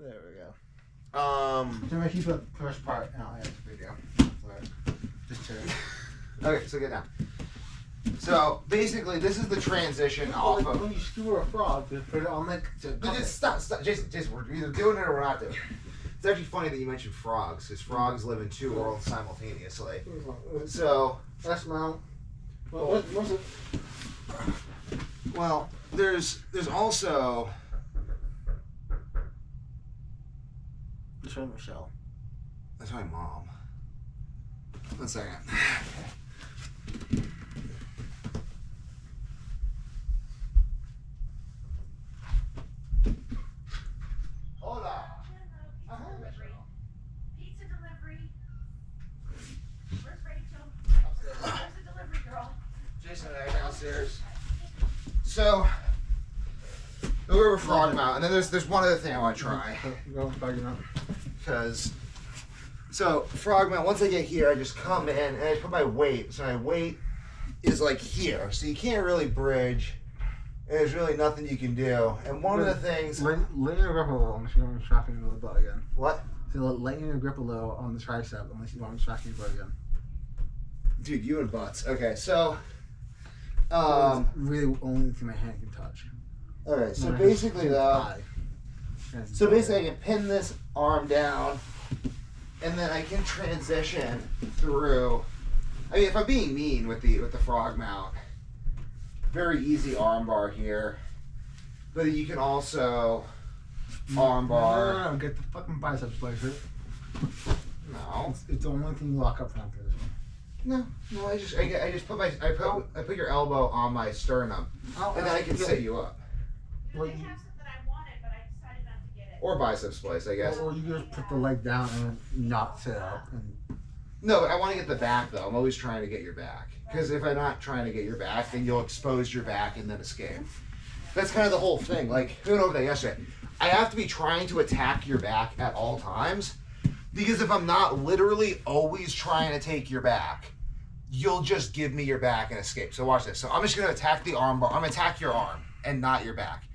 There we go. So I keep the first part out of the video. Just to... Okay, so get down. So basically, this is the transition off of. When you skewer a frog, just put it on like. Just stop, Jason. We're either doing it or we're not doing it. It's actually funny that you mentioned frogs, because frogs live in two worlds simultaneously. So that's mount. What's it? Well, there's also. Show Michelle. That's my mom. 1 second. Hola. Pizza delivery. Where's Rachel? Where's the delivery girl? Jason and I are downstairs. So, we'll go over frog mount, and then there's one other thing I want to try. Go back it up. Because, so frog mount, once I get here, I just come in and I put my weight. So my weight is like here. So you can't really bridge. And there's really nothing you can do. And one of the things. Lay your grip a little unless you want me tracking the butt again. What? So lay your grip a little on the tricep unless you want me tracking the butt again. Dude, you and butts. Okay, so. It's really only thing my hand can touch. Alright, so basically though. So basically I can pin this arm down and then I can transition through. I mean, if I'm being mean with the frog mount, very easy arm bar here. But you can also arm bar. No, get the fucking biceps pleasure. No. It's the only thing you lock up from this one. No, I just put your elbow on my sternum and then I can sit you up. You did have something I wanted, but I decided not to get it. Or bicep splice, I guess. Or you just put the leg down and not sit up. And... No, but I want to get the back though. I'm always trying to get your back. Because if I'm not trying to get your back, then you'll expose your back and then escape. That's kind of the whole thing. Like, we went over that yesterday. I have to be trying to attack your back at all times. Because if I'm not literally always trying to take your back, you'll just give me your back and escape. So watch this. So I'm just going to attack the arm bar. I'm going to attack your arm and not your back.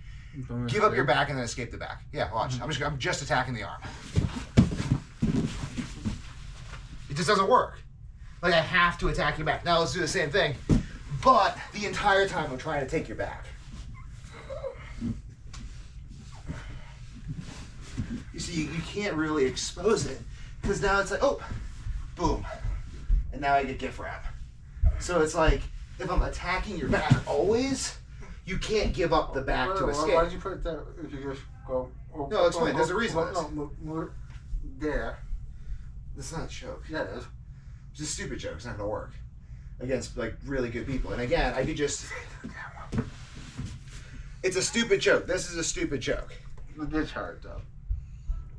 Give up your back and then escape the back. Yeah, watch. I'm just attacking the arm. It just doesn't work. Like, I have to attack your back. Now let's do the same thing. But the entire time I'm trying to take your back. You see, you can't really expose it. Because now it's like, oh, boom. And now I get gift wrap. So it's like, if I'm attacking your back always, you can't give up the back to escape. Why did you put it there if you just go... No, explain. There's a reason for this. No, there. It's not a joke. Yeah, it is. It's a stupid joke. It's not going to work against, like, really good people. And again, I could just... It's a stupid joke. This is a stupid joke. It's hard, though.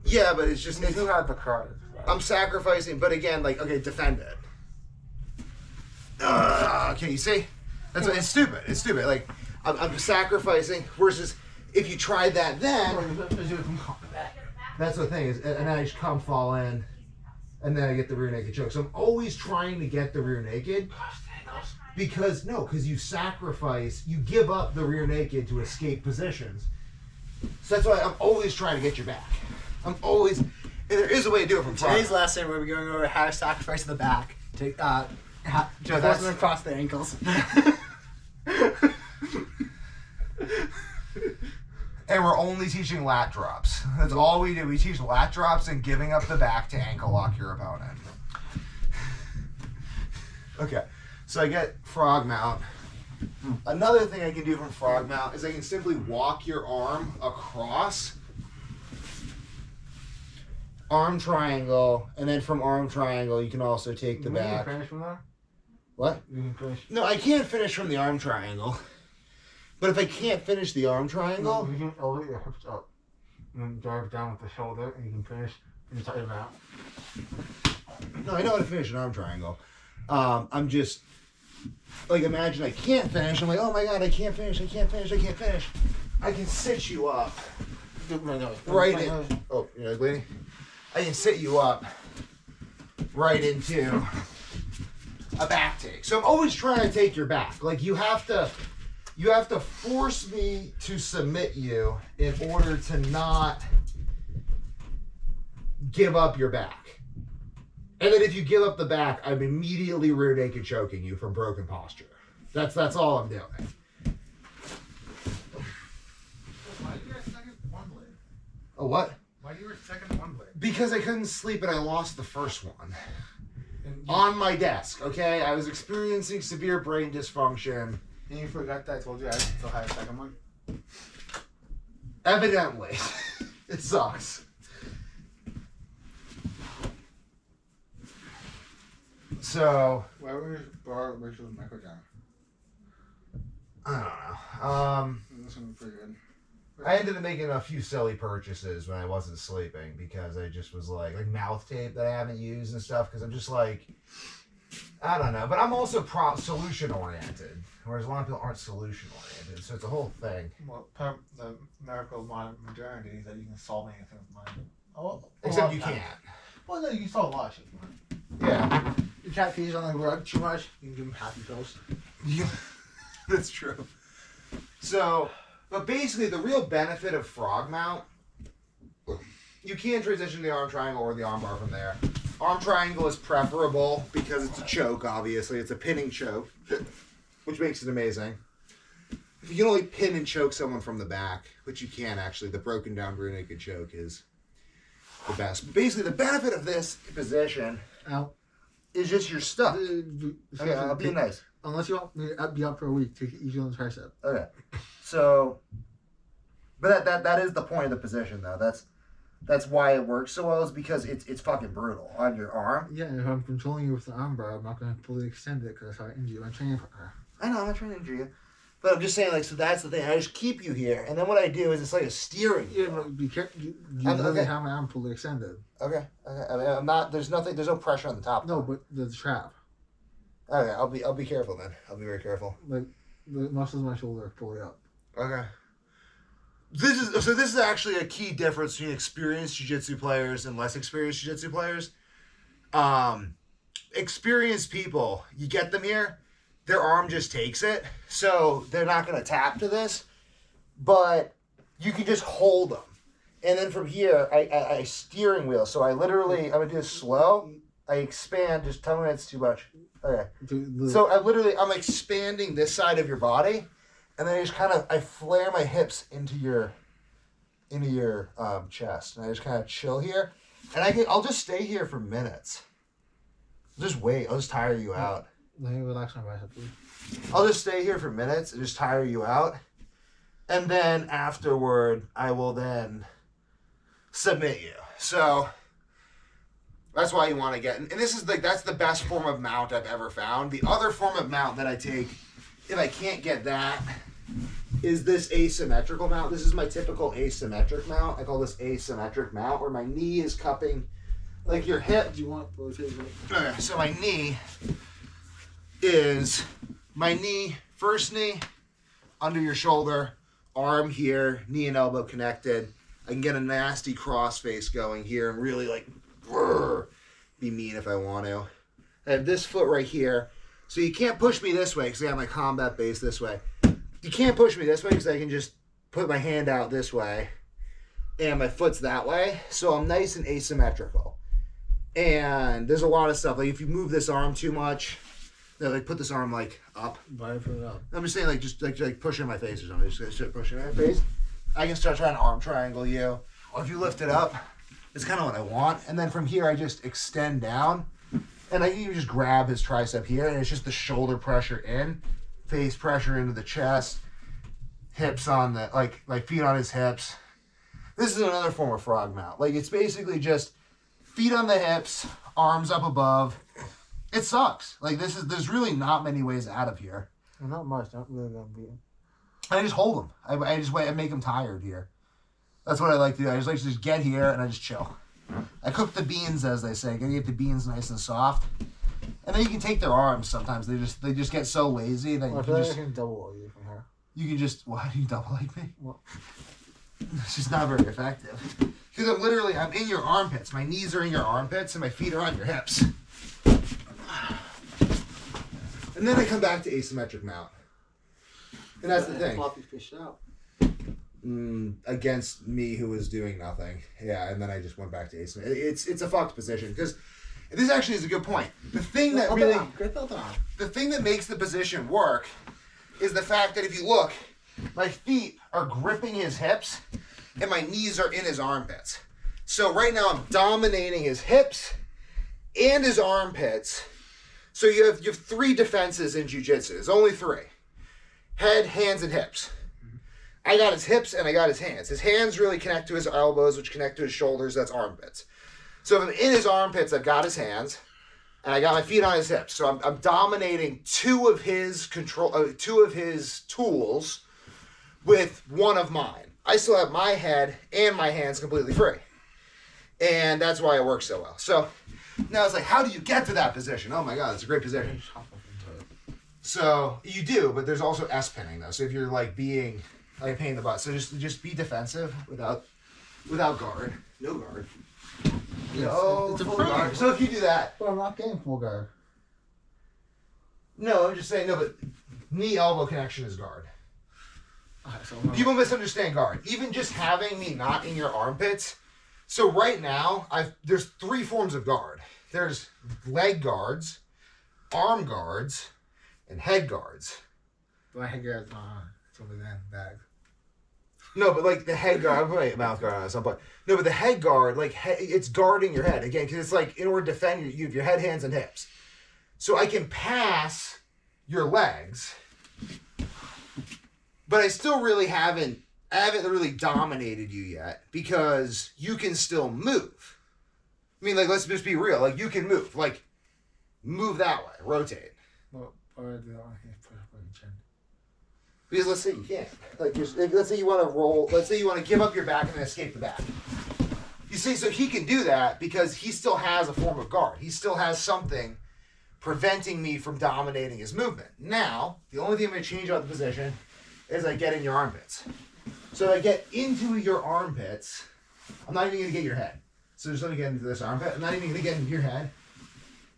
Yeah, but it's just... You still have the card. I'm sacrificing, but again, like, okay, defend it. Okay, you see? That's what, it's stupid. It's stupid. Like, I'm sacrificing versus if you tried that then... That's the thing is, and then I just come fall in, and then I get the rear naked choke. So I'm always trying to get the rear naked because you sacrifice, you give up the rear naked to escape positions. So that's why I'm always trying to get your back. I'm always, and there is a way to do it from Today's lesson, we're going over how to sacrifice the back to force them across the ankles. And we're only teaching lat drops. That's all we do. We teach lat drops and giving up the back to ankle lock your opponent. Okay, so I get frog mount. Another thing I can do from frog mount is I can simply walk your arm across, arm triangle, and then from arm triangle you can also take the back. Can you finish from there? What? You can finish. No, I can't finish from the arm triangle. But if I can't finish the arm triangle... You can elevate your hips up and then drive down with the shoulder and you can finish inside your mount. No, I know how to finish an arm triangle. I'm just... Like, imagine I can't finish. I'm like, oh my god, I can't finish. I can sit you up. Right in... Oh, you're like, lady? I can sit you up right into a back take. So I'm always trying to take your back. Like, you have to force me to submit you in order to not give up your back. And then if you give up the back, I'm immediately rear naked choking you from broken posture. That's all I'm doing. Why do you have second one leg? A what? Why do you have second one leg? Because I couldn't sleep and I lost the first one. And On my desk, okay? I was experiencing severe brain dysfunction. you forgot that I told you I still had a second one? Evidently. It sucks. So, Why would you borrow Rachel's micro down? I don't know. This one pretty good. I ended up making a few silly purchases when I wasn't sleeping because I just was like mouth tape that I haven't used and stuff because I'm just like, I don't know. But I'm also solution oriented, whereas a lot of people aren't solution oriented. So it's a whole thing. Well, the miracle of modernity is that you can solve anything with money. Except you can't. Well, no, you can solve a lot of shit with money. Yeah. You can't feed on the rug too much, you can give them happy pills. Yeah. That's true. So, but basically the real benefit of frog mount, you can transition the arm triangle or the arm bar from there. Arm triangle is preferable because it's a choke, obviously. It's a pinning choke, which makes it amazing. If you can only pin and choke someone from the back, which you can actually, the broken down rear naked choke is the best. But basically the benefit of this position is just your stuff. Okay, I'll be nice. Unless you want me to be up for a week, take it easy on the tricep. Okay, so, but that is the point of the position though. That's why it works so well is because it's fucking brutal on your arm. Yeah, if I'm controlling you with the arm bar, I'm not going to fully extend it because that's how I injure you. I'm training partner. I know, I'm not trying to injure you, but I'm just saying like so that's the thing. I just keep you here, and then what I do is it's like a steering. Yeah, but be careful. You literally have my arm fully extended. Okay. I mean, I'm not. There's nothing. There's no pressure on the top. No, but the trap. Okay, I'll be careful then. I'll be very careful. Like the muscles in my shoulder are fully up. Okay. This is actually a key difference between experienced jiu-jitsu players and less experienced jiu-jitsu players. Experienced people, you get them here, their arm just takes it, so they're not going to tap to this, but you can just hold them. And then from here, I steering wheel, so I'm going to do this slow, I expand, just tell me when it's too much. Okay. So I'm expanding this side of your body, and then I flare my hips into your chest, and I just kind of chill here, and I'll just stay here for minutes. Just wait. I'll just tire you out. Let me relax my bicep, please. I'll just stay here for minutes and just tire you out, and then afterward, I will then submit you. So that's why you want to get, and this is that's the best form of mount I've ever found. The other form of mount that I take, if I can't get that, is this asymmetrical mount. This is my typical asymmetric mount. I call this asymmetric mount, where my knee is cupping like your hip. Do you want rotation? Okay, so my knee is first knee under your shoulder, arm here, knee and elbow connected. I can get a nasty cross face going here and really be mean if I want to. I have this foot right here. So you can't push me this way because I have my combat base this way. You can't push me this way because I can just put my hand out this way and my foot's that way. So I'm nice and asymmetrical. And there's a lot of stuff. Like if you move this arm too much, put this arm up. Why put it up? I'm just saying just pushing my face or something. Just pushing my face. I can start trying to arm triangle you. Or if you lift it up, it's kind of what I want. And then from here, I just extend down. And I can even just grab his tricep here. And it's just the shoulder pressure in. Face pressure into the chest. Hips on the, like feet on his hips. This is another form of frog mount. It's basically just feet on the hips, arms up above. It sucks. There's really not many ways out of here. Not much. Not really gonna be. I just hold them. I just wait. I make them tired here. That's what I like to do. I just like to just get here and I just chill. I cook the beans, as they say. Gotta get the beans nice and soft. And then you can take their arms sometimes. They just get so lazy that I can double you from here. You can just, why do you double like me? Well, it's just not very effective. Because I'm in your armpits. My knees are in your armpits and my feet are on your hips. And then I come back to asymmetric mount. And that's the thing. Floppy fish out. against me who was doing nothing. Yeah, and then I just went back to ace. It's a fucked position because this actually is a good point. The thing that the thing that makes the position work is the fact that if you look, my feet are gripping his hips and my knees are in his armpits. So right now I'm dominating his hips and his armpits. So you have 3 defenses in jiu-jitsu. There's only 3. Head, hands, and hips. I got his hips and I got his hands. His hands really connect to his elbows, which connect to his shoulders. That's armpits. So if I'm in his armpits, I've got his hands, and I got my feet on his hips. So I'm dominating 2 of his tools with 1 of mine. I still have my head and my hands completely free, and that's why it works so well. So now it's like, how do you get to that position? Oh my God, it's a great position. So you do, but there's also S-pinning though. So if you're like being like a pain in the butt, so just be defensive without guard, no guard. No, it's a full frame. guard. So if you do that, But I'm not getting full guard. no, I'm just saying no, but knee elbow connection is guard. People misunderstand guard. Even just having me not in your armpits. So right now, there's 3 forms of guard. There's leg guards, arm guards, and head guards. My head guard's not on. It's over there in the bag. No, but like the head guard, I'll put my mouth guard on at some point. No, but the head guard, like it's guarding your head again, because it's like in order to defend you have your head, hands, and hips. So I can pass your legs, but I still really haven't really dominated you yet because you can still move. I mean, like, let's just be real. Like, you can move. Like, move that way. Rotate. Well, or the other hand, push up on your chin. Because let's say you can't. Like, let's say you want to roll. Let's say you want to give up your back and then escape the back. You see, so he can do that because he still has a form of guard. He still has something preventing me from dominating his movement. Now, the only thing I'm going to change about the position is I get in your armpits. So I get into your armpits. I'm not even going to get your head. So just let me get into this armpit. I'm not even going to get into your head.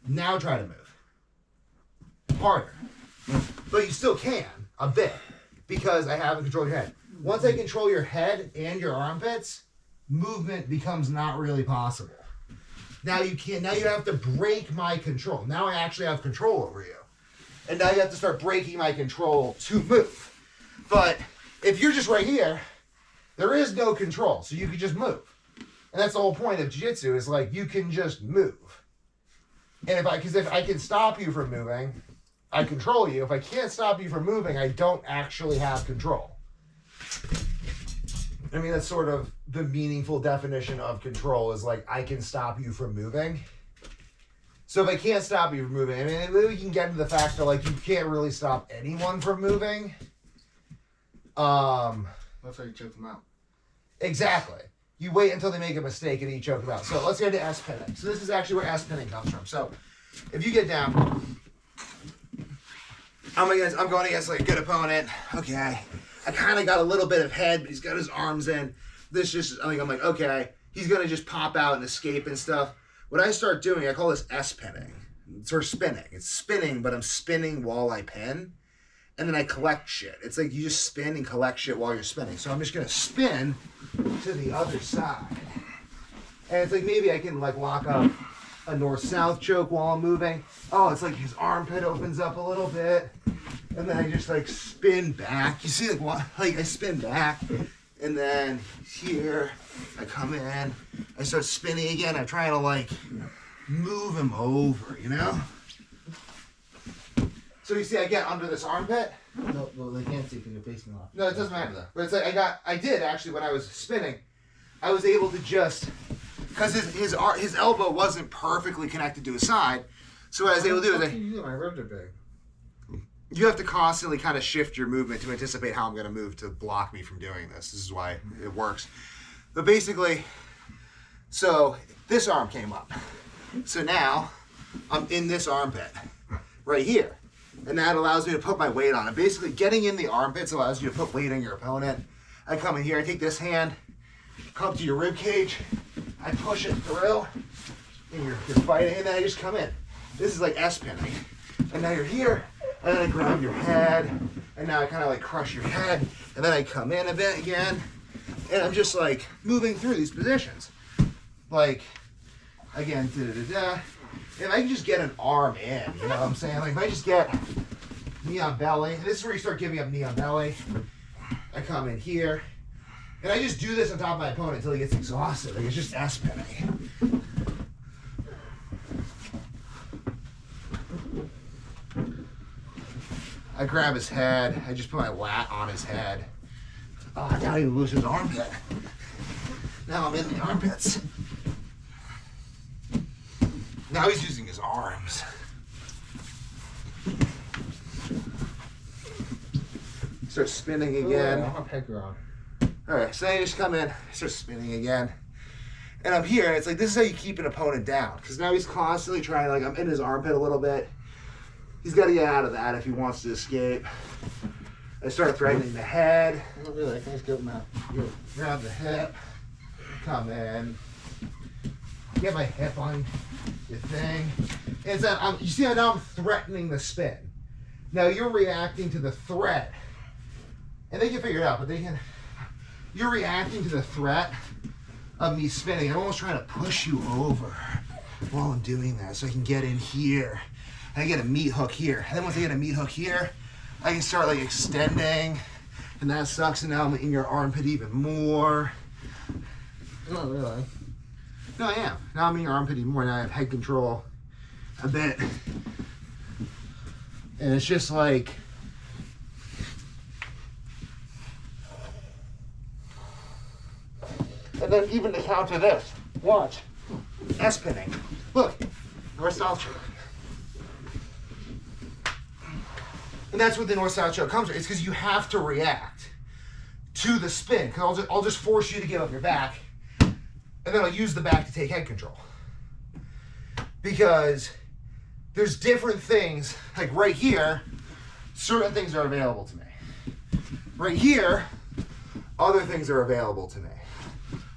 Now try to move. Harder. But you still can, a bit, because I haven't controlled your head. Once I control your head and your armpits, movement becomes not really possible. Now you can't. Now you have to break my control. Now I actually have control over you. And now you have to start breaking my control to move. But if you're just right here, there is no control, so you can just move. And that's the whole point of jiu-jitsu, is like you can just move. And if I can stop you from moving, I control you. If I can't stop you from moving, I don't actually have control. I mean, that's sort of the meaningful definition of control, is like I can stop you from moving. So if I can't stop you from moving, I mean, we can get into the fact that like you can't really stop anyone from moving. That's how you choke them out. Exactly. You wait until they make a mistake and then you choke them out. So let's get into S-pinning. So this is actually where S-pinning comes from. So if you get down, I'm going against like a good opponent. Okay. I kind of got a little bit of head, but he's got his arms in. I'm like, okay, he's going to just pop out and escape and stuff. What I start doing, I call this S-pinning. It's sort of spinning. It's spinning, but I'm spinning while I pin. And then I collect shit. It's like you just spin and collect shit while you're spinning. So I'm just going to spin to the other side. And it's like maybe I can like lock up a north-south choke while I'm moving. Oh, it's like his armpit opens up a little bit. And then I just like spin back. You see like I spin back. And then here, I come in. I start spinning again. I'm trying to like move him over, you know? So you see, I get under this armpit. No, well, they can't see because you're facing off. No, it doesn't matter though. But it's like I did actually when I was spinning, I was able to just, because his elbow wasn't perfectly connected to his side, so what I was able to do is my ribs are big. you have to constantly kind of shift your movement to anticipate how I'm going to move to block me from doing this. This is why it works. But basically, so this arm came up. So now I'm in this armpit right here. And that allows me to put my weight on it. Basically, getting in the armpits allows you to put weight on your opponent. I come in here, I take this hand, come to your rib cage, I push it through, and you're fighting, and then I just come in. This is like S-pinning. And now you're here, and then I grab your head, and now I kind of like crush your head, And then I come in a bit again, and I'm just like moving through these positions. Like, again, da-da-da-da. If I can just get an arm in, you know what I'm saying? Like, if I just get knee on belly, this is where you start giving up knee on belly. I come in here, and I just do this on top of my opponent until he gets exhausted. Like, it's just S-pinning. I grab his head. I just put my lat on his head. Oh, now he loses his armpit. Now I'm in the armpits. Now he's using his arms. Start spinning again. I'm gonna peck around. Alright, so I just come in, start spinning again. And I'm here, and it's like, this is how you keep an opponent down. Because now he's constantly trying, like, I'm in his armpit a little bit. He's got to get out of that if he wants to escape. I start threatening the head. Not really, I can just get him out. Good. Grab the hip. Come in. Get my hip on the thing. And so you see how now I'm threatening the spin. Now you're reacting to the threat. And they can figure it out, but you're reacting to the threat of me spinning. I'm almost trying to push you over while I'm doing that so I can get in here. And I get a meat hook here. And then once I get a meat hook here, I can start like extending, and that sucks, and now I'm in your armpit even more. Not really. No, I am. Now I'm in your armpit even more, now I have head control a bit. And it's just like, and then even to counter this, watch, S-pinning. Look, north-south choke. And that's what the north-south choke comes from. It's because you have to react to the spin. Because I'll just force you to give up your back, and then I'll use the back to take head control. Because there's different things, like right here, certain things are available to me. Right here, other things are available to me.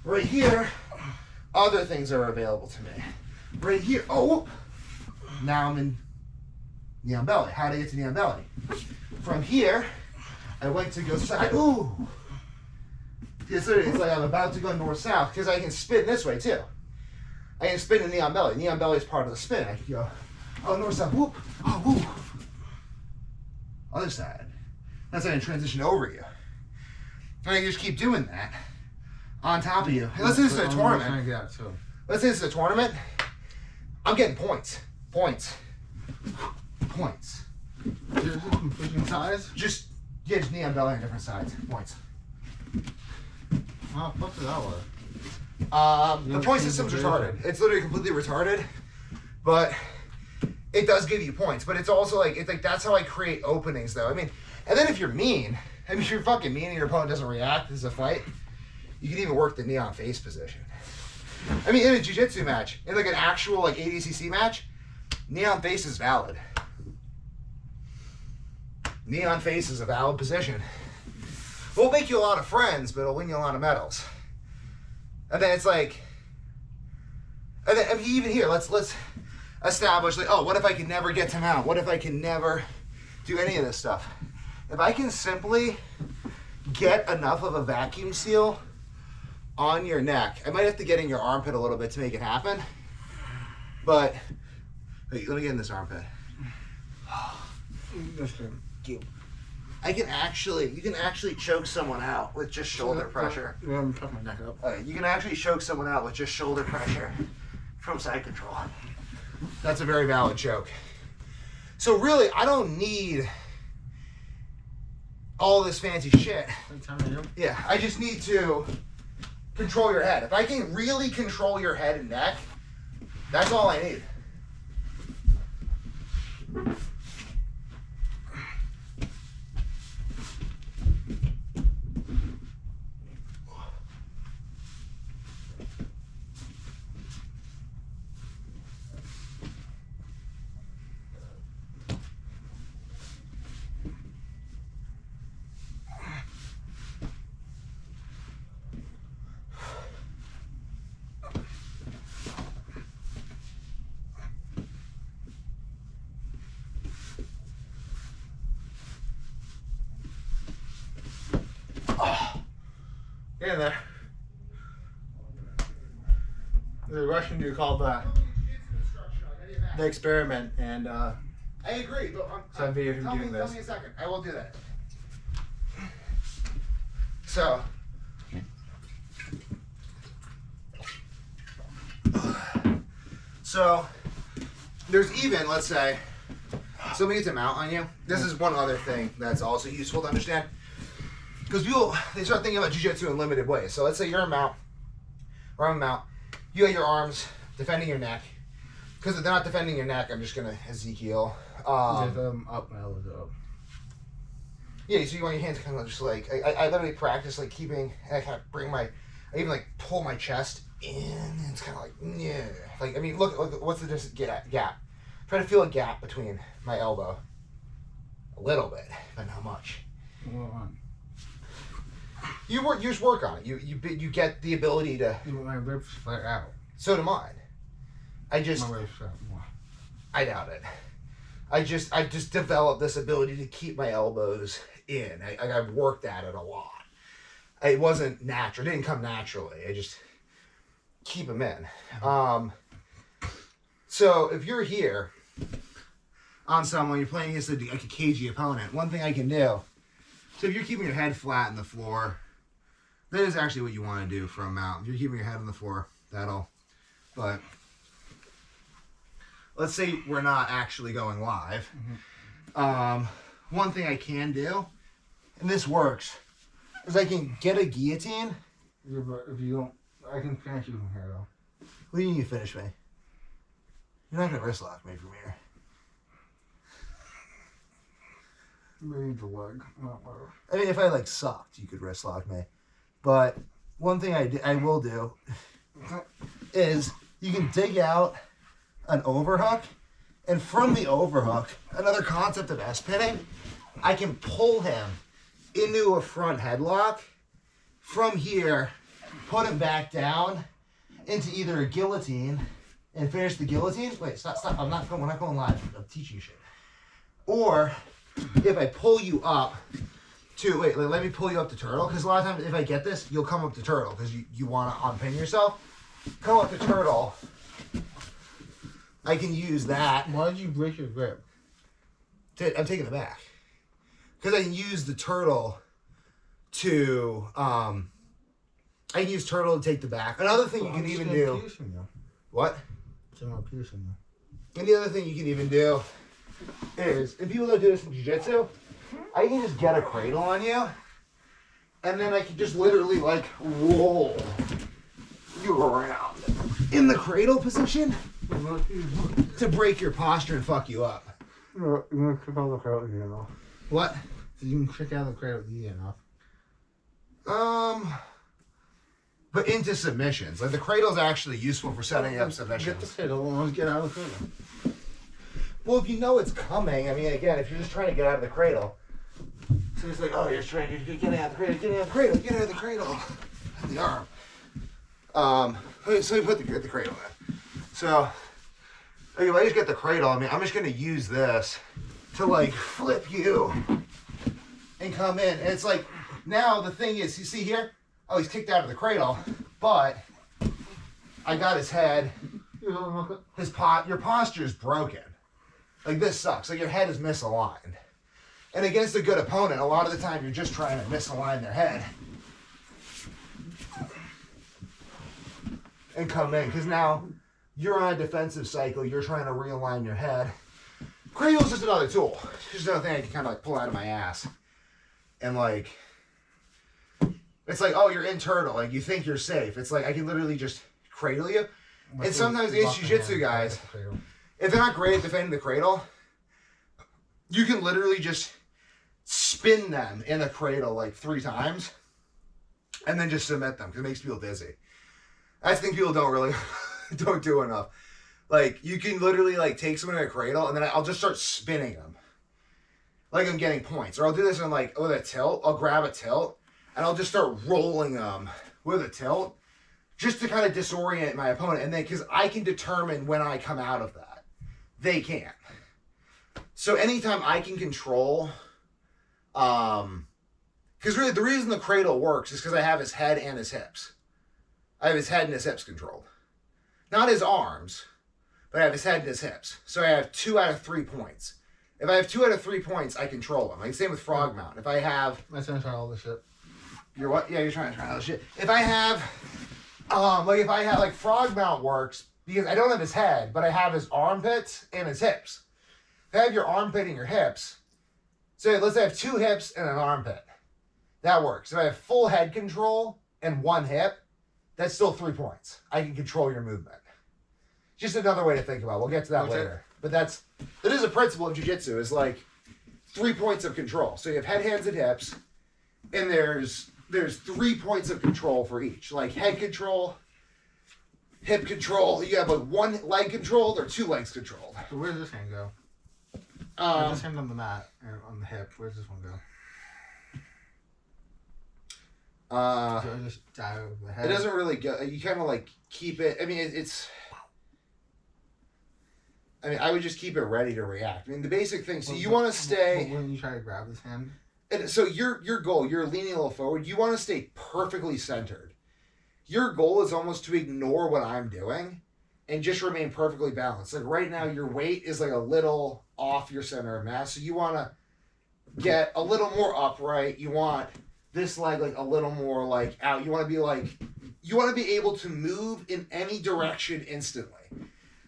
Right here, other things are available to me. Right here, oh, now I'm in knee on belly. How did I get to knee on belly? From here, I went to go side. Ooh. It's like I'm about to go north-south because I can spin this way too. I can spin to knee on belly. Knee on belly is part of the spin. I can go, oh, north-south, whoop, oh, whoop. Other side. That's how I transition over you. And I can just keep doing that on top of you. Hey, let's say this is a tournament. Let's say this is a tournament. I'm getting points. Points. Points. Just pushing sides? Just knee on belly on different sides. Points. How fuck does that work? The point system's retarded. It's literally completely retarded, but it does give you points. But it's also like, it's like, that's how I create openings though. I mean, and then if you're mean, I mean, if you're fucking mean and your opponent doesn't react, this is a fight, you can even work the knee on face position. I mean, in a jiu-jitsu match, in like an actual like ADCC match, knee on face is valid. Knee on face is a valid position. It won't make you a lot of friends, but it'll win you a lot of medals. And then it's like, and then I mean, even here, let's establish like, oh, what if I can never get to mount? What if I can never do any of this stuff? If I can simply get enough of a vacuum seal on your neck, I might have to get in your armpit a little bit to make it happen. But wait, let me get in this armpit. I can actually, you can actually choke someone out with just shoulder pressure. Let me tuck my neck up. You can actually choke someone out with just shoulder pressure from side control. That's a very valid choke. So really, I don't need all this fancy shit. Yeah, I just need to control your head. If I can really control your head and neck, that's all I need. Get in there. There's a Russian dude called The Experiment, and I agree. But some video of him doing Tell this. me a second. I will do that. So. So, there's even, let's say, somebody gets a mount on you. This is one other thing that's also useful to understand. Because people, they start thinking about jiu-jitsu in limited ways. So let's say you're a mount, or I'm a mount. You got your arms defending your neck. Because if they're not defending your neck, I'm just going to Ezekiel. Up, my elbows up. Yeah, so you want your hands kind of just like, I literally practice like keeping, I kind of bring my, I even like pull my chest in, and it's kind of like, yeah. Like, I mean, look, what's the distance gap? Try to feel a gap between my elbow. A little bit, but not much. You just work on it. You get the ability to. My ribs flare out. So do mine. My ribs flare more. I doubt it. I've just developed this ability to keep my elbows in. I've worked at it a lot. It wasn't natural. It didn't come naturally. I just keep them in. So if you're here on someone, you're playing against like a cagey opponent, one thing I can do, so if you're keeping your head flat on the floor, that is actually what you want to do for a mount. If you're keeping your head on the floor, but let's say we're not actually going live. One thing I can do, and this works, is I can get a guillotine. Yeah, but if you don't, I can finish you from here though. What do you need to finish me? You're not gonna wrist lock me from here. Maybe the leg. I mean, if I like sucked, you could wrist lock me. But one thing I will do is you can dig out an overhook, and from the overhook, another concept of S-pinning, I can pull him into a front headlock. From here, put him back down into either a guillotine and finish the guillotine. Wait, stop. We're not going live. I'm teaching you shit. Or if I pull you up to, let me pull you up to turtle, because a lot of times if I get this, you'll come up to turtle because you want to unpin yourself. Come up to turtle. I can use that. Why did you break your grip? I'm taking it back. Because I can use the turtle to, I can use turtle to take the back. Another thing you can even do. What? And the other thing you can even do is, if people don't do this in jiu-jitsu, I can just get a cradle on you, and then I can just literally like roll you around in the cradle position to break your posture and fuck you up. You can check out the cradle easy enough. What? You can check out the cradle easy enough. But into submissions. Like the cradle's actually useful for setting up submissions. Get the cradle and let's get out of the cradle. Well, if you know it's coming, I mean, again, if you're just trying to get out of the cradle, so it's like, oh, you're getting out of the cradle, get out of the cradle, the arm. So you put the cradle in. So, okay, if I just get the cradle, I mean, I'm just going to use this to like flip you and come in. And it's like, now the thing is, you see here? Oh, he's kicked out of the cradle, but I got his head. Your posture is broken. Like this sucks. Like your head is misaligned. And against a good opponent, a lot of the time you're just trying to misalign their head and come in, because now you're on a defensive cycle. You're trying to realign your head. Cradle's just another tool. Just another thing I can kind of like pull out of my ass, and like. It's like, oh, you're in turtle. Like, you think you're safe. It's like, I can literally just cradle you. And sometimes these jiu-jitsu guys, if they're not great at defending the cradle, you can literally just spin them in a cradle like 3 times and then just submit them because it makes people dizzy. I think people don't do enough. Like, you can literally, like, take someone in a cradle and then I'll just start spinning them. Like I'm getting points. Or I'll do this on, like, with a tilt. I'll grab a tilt. And I'll just start rolling them with a tilt just to kind of disorient my opponent. And then, because I can determine when I come out of that. They can't. So anytime I can control kind Because really, the reason the cradle works is because I have his head and his hips. I have his head and his hips controlled. Not his arms, but I have his head and his hips. So I have 2 out of 3 points. If I have 2 out of 3 points, I control him. Like same with frog mount. If I have... I'm trying to try all this shit. You're what? Yeah, you're trying to try all this shit. If I have... like frog mount works because I don't have his head, but I have his armpits and his hips. If I have your armpit and your hips, so let's say I have 2 hips and an armpit. That works. If I have full head control and 1 hip, that's still 3 points. I can control your movement. Just another way to think about it. We'll get to that later. But that is a principle of jiu-jitsu, is like 3 points of control. So you have head, hands, and hips, and there's 3 points of control for each. Like head control, hip control. You have like 1 leg controlled or 2 legs controlled. So where does this hand go? This hand on the mat and on the hip. Where does this one go? So I just dive over the head. It doesn't really go. You kind of like keep it. I mean, I would just keep it ready to react. I mean, the basic thing. So you want to stay. When you try to grab this hand. And so your goal, you're leaning a little forward. You want to stay perfectly centered. Your goal is almost to ignore what I'm doing, and just remain perfectly balanced. Like right now, your weight is like a little off your center of mass. So you want to get a little more upright. You want this leg like a little more like out. You want to be able to move in any direction instantly.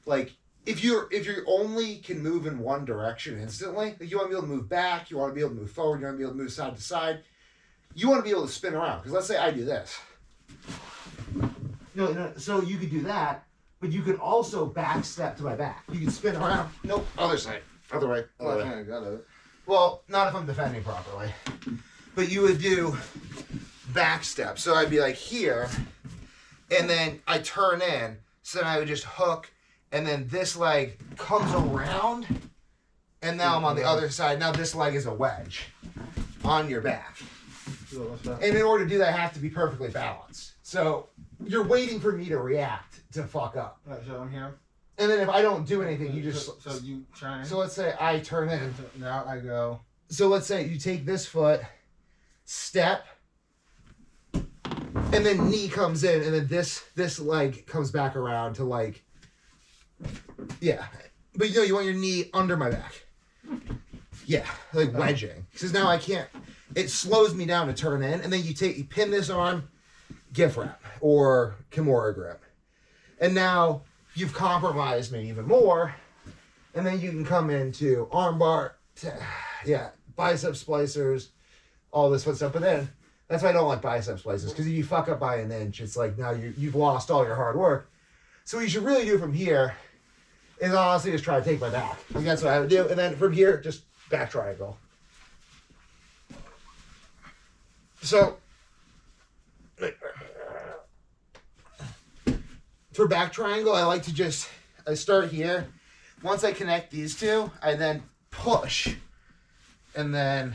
Like if you only can move in one direction instantly, like you want to be able to move back, you want to be able to move forward, you want to be able to move side to side. You want to be able to spin around. Because let's say I do this. No, so you could do that, but you could also back step to my back. You can spin around. Nope, other side. Other way. Other way. Well, not if I'm defending properly. But you would do back step. So I'd be like here, and then I turn in. So then I would just hook, and then this leg comes around, and now I'm on the other side. Now this leg is a wedge on your back. And in order to do that, I have to be perfectly balanced. So you're waiting for me to react to fuck up. Right, so I'm here. And then if I don't do anything, you just... So you try. So let's say I turn in. Now I go. So let's say you take this foot, step, and then knee comes in, and then this leg comes back around to like... Yeah. But you want your knee under my back. Yeah, like wedging. Because now I can't... It slows me down to turn in, and then you pin this arm, gift wrap, or Kimura grip. And now you've compromised me even more, and then you can come into armbar, bicep splicers, all this fun stuff. But then, that's why I don't like bicep splicers, because if you fuck up by an inch, it's like now you've lost all your hard work. So what you should really do from here is honestly just try to take my back. Like that's what I would do. And then from here, just back triangle. So, for back triangle, I like to I start here. Once I connect these two, I then push. And then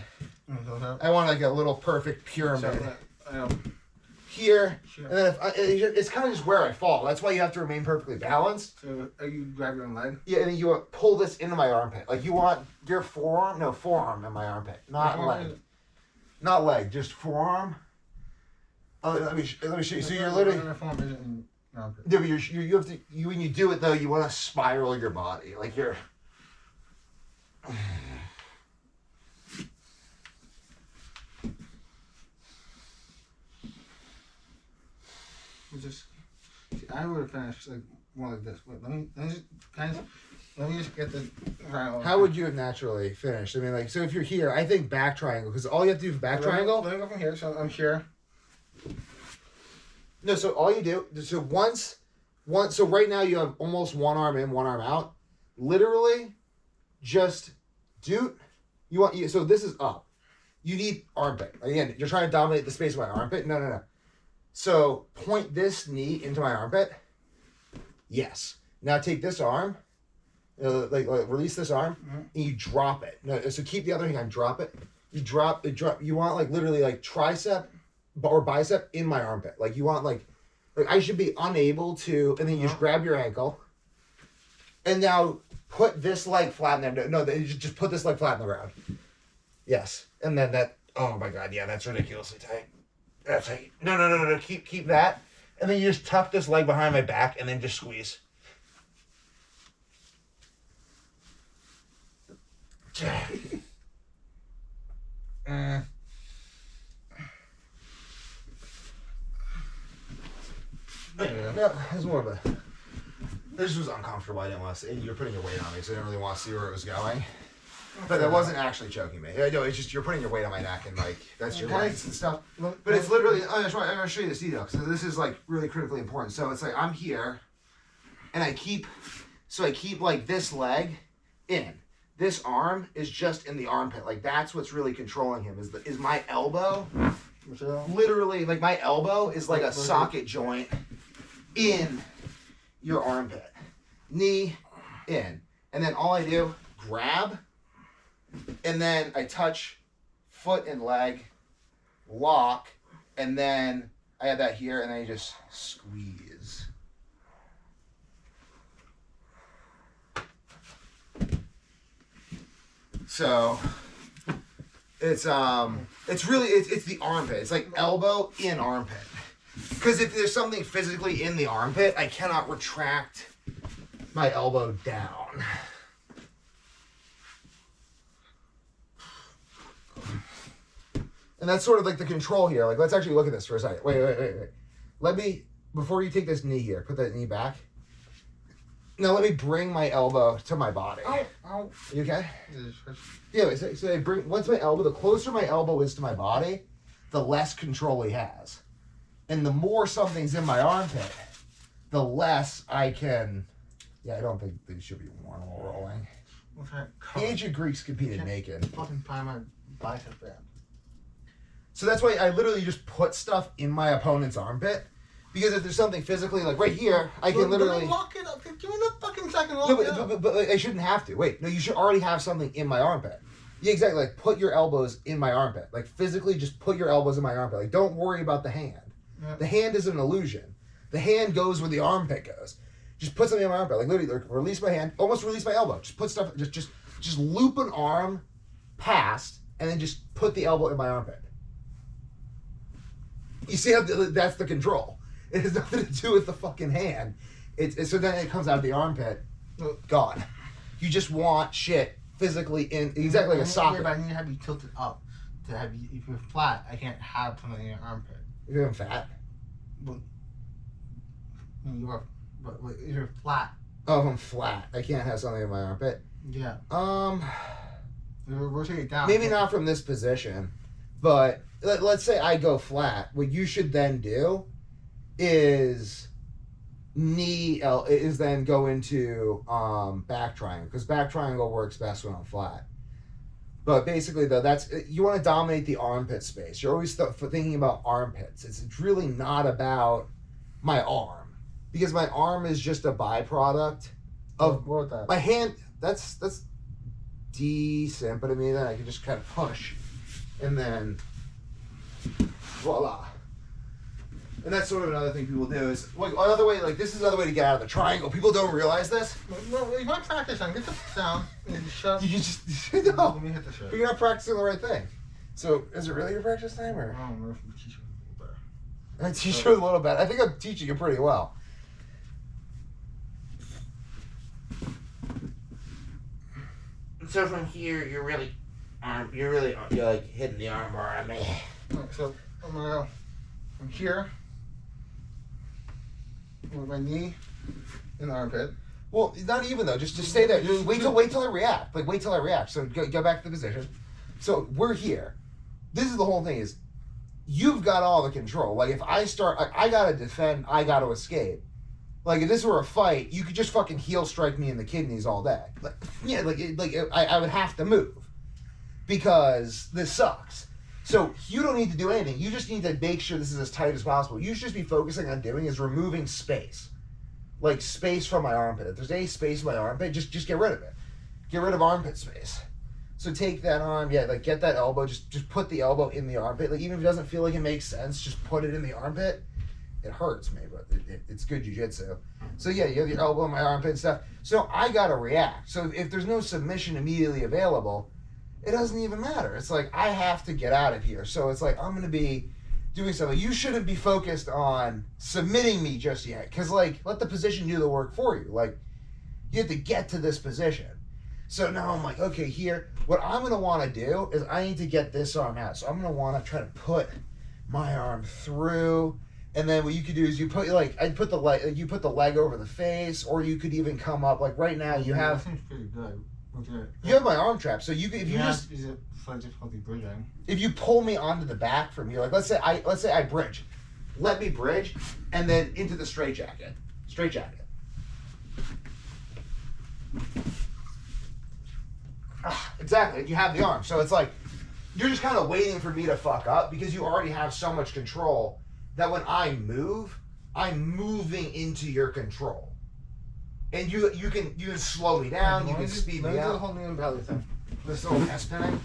I want like a little perfect pyramid. Here. Sure. And then it's kind of just where I fall. That's why you have to remain perfectly balanced. So you grab your own leg? Yeah, and then you pull this into my armpit. Like you want your forearm in my armpit, not leg. Not leg, just forearm. Let me show you. So you're literally. Yeah, but you have to. When you do it though, you want to spiral your body, like you're. I would have finished like more like this. Wait, let me just get the. How would you have naturally finished? I mean, like, so if you're here, I think back triangle, because all you have to do for back triangle. Let me go from here. So I'm here. No, so all you do. So so right now you have almost one arm in, one arm out. Literally, just do. So this is up. You need armpit. Again, you're trying to dominate the space of my armpit. No. So point this knee into my armpit. Yes. Now take this arm. Like release this arm, and you drop it. No, so keep the other hand, drop it. You drop it. You want like literally like tricep or bicep in my armpit. Like you want like I should be unable to, and then you just grab your ankle, and now put this leg flat in there. No, you just put this leg flat in the ground. Yes, and then Oh my god, yeah, that's ridiculously tight. That's tight. No. Keep that. And then you just tuck this leg behind my back and then just squeeze. No, it's more of a. This was uncomfortable. I didn't want to see. You're putting your weight on me, so I didn't really want to see where it was going. But that wasn't actually choking me. No, it's just you're putting your weight on my neck and like that's your legs and stuff. But it's literally. I'm gonna show you this detail because this is like really critically important. So it's like I'm here, and I keep like this leg in. This arm is just in the armpit. Like that's what's really controlling him. Is my elbow. Literally, like my elbow is like a socket joint in your armpit. Knee in. And then all I do, grab, and then I touch foot and leg, lock, and then I have that here, and then I just squeeze. So it's really it's the armpit. It's like elbow in armpit. Because if there's something physically in the armpit, I cannot retract my elbow down. And that's sort of like the control here. Like, let's actually look at this for a second. Wait. Let me, before you take this knee here, put that knee back. Now let me bring my elbow to my body. Ow. You okay? Yeah, so I bring, once my elbow, the closer my elbow is to my body, the less control he has. And the more something's in my armpit, the less I can, I don't think these should be worn while rolling. Ancient Greeks competed naked. Fucking find my bicep band. So that's why I literally just put stuff in my opponent's armpit. Because if there's something physically, like right here, I can literally... lock it up. Give me the fucking second lock No, it up. but like, I shouldn't have to. Wait, no, you should already have something in my armpit. Yeah, exactly. Like, put your elbows in my armpit. Like, physically, just put your elbows in my armpit. Like, don't worry about the hand. Yeah. The hand is an illusion. The hand goes where the armpit goes. Just put something in my armpit. Like, literally, like, release my hand. Almost release my elbow. Just put stuff... Just loop an arm past, and then just put the elbow in my armpit. You see how that's the control. It has nothing to do with the fucking hand. So then it comes out of the armpit. Gone. You just want shit physically in exactly like a socket. But I need to have you tilted up. To have you, if you're flat, I can't have something in your armpit. If you're fat. But if you're flat. Oh, if I'm flat, I can't have something in my armpit. Yeah. Rotate it down. Maybe not from this position, but let's say I go flat. What you should then do is then go into back triangle, because back triangle works best when I'm flat. But basically though, you want to dominate the armpit space. You're always thinking about armpits. It's really not about my arm, because my arm is just a byproduct of my hand. That's decent, but I mean then I can just kind of push and then voila. And that's sort of another thing people do is like another way. Like this is another way to get out of the triangle. People don't realize this. No, you want to practice on. Get the sound. You just You just no. Let me hit the shit. But you're not practicing the right thing. So is it really your practice time or? I don't know if you teach me a little better. I teach you a little bit. I think I'm teaching you pretty well. So from here, you're like hitting the arm bar on me. Alright, so I'm gonna go from here with my knee in the armpit. Well, not even though. Just stay there. Just wait till I react. Like wait till I react. So go back to the position. So we're here. This is the whole thing. Is you've got all the control. Like if I start, I gotta defend. I gotta escape. Like if this were a fight, you could just fucking heel strike me in the kidneys all day. Like yeah, I would have to move because this sucks. So you don't need to do anything. You just need to make sure this is as tight as possible. You should just be focusing on doing is removing space. Like space from my armpit. If there's any space in my armpit, just get rid of it. Get rid of armpit space. So take that arm, like get that elbow, just put the elbow in the armpit. Like even if it doesn't feel like it makes sense, just put it in the armpit. It hurts me, but it's good jiu-jitsu. So yeah, you have your elbow in my armpit and stuff. So I gotta react. So if there's no submission immediately available, it doesn't even matter. It's like, I have to get out of here. So it's like, I'm going to be doing something. You shouldn't be focused on submitting me just yet. Because, like, let the position do the work for you. Like, you have to get to this position. So now I'm like, okay, here, what I'm going to want to do is I need to get this arm out. So I'm going to want to try to put my arm through. And then what you could do is you put, like, I'd put the leg, you put the leg over the face, or you could even come up, like, right now you have, That seems pretty good. you have my arm trap. So you could, if you just, is it for difficulty bridging? if you pull me onto the back from here, like, let's say I bridge, let me bridge, and then into the straight jacket. Exactly. You have the arm. So it's like, you're just kind of waiting for me to fuck up because you already have so much control that when I move, I'm moving into your control. And you can slow me down, you can speed me out. Holding in belly thing. This little S pinning.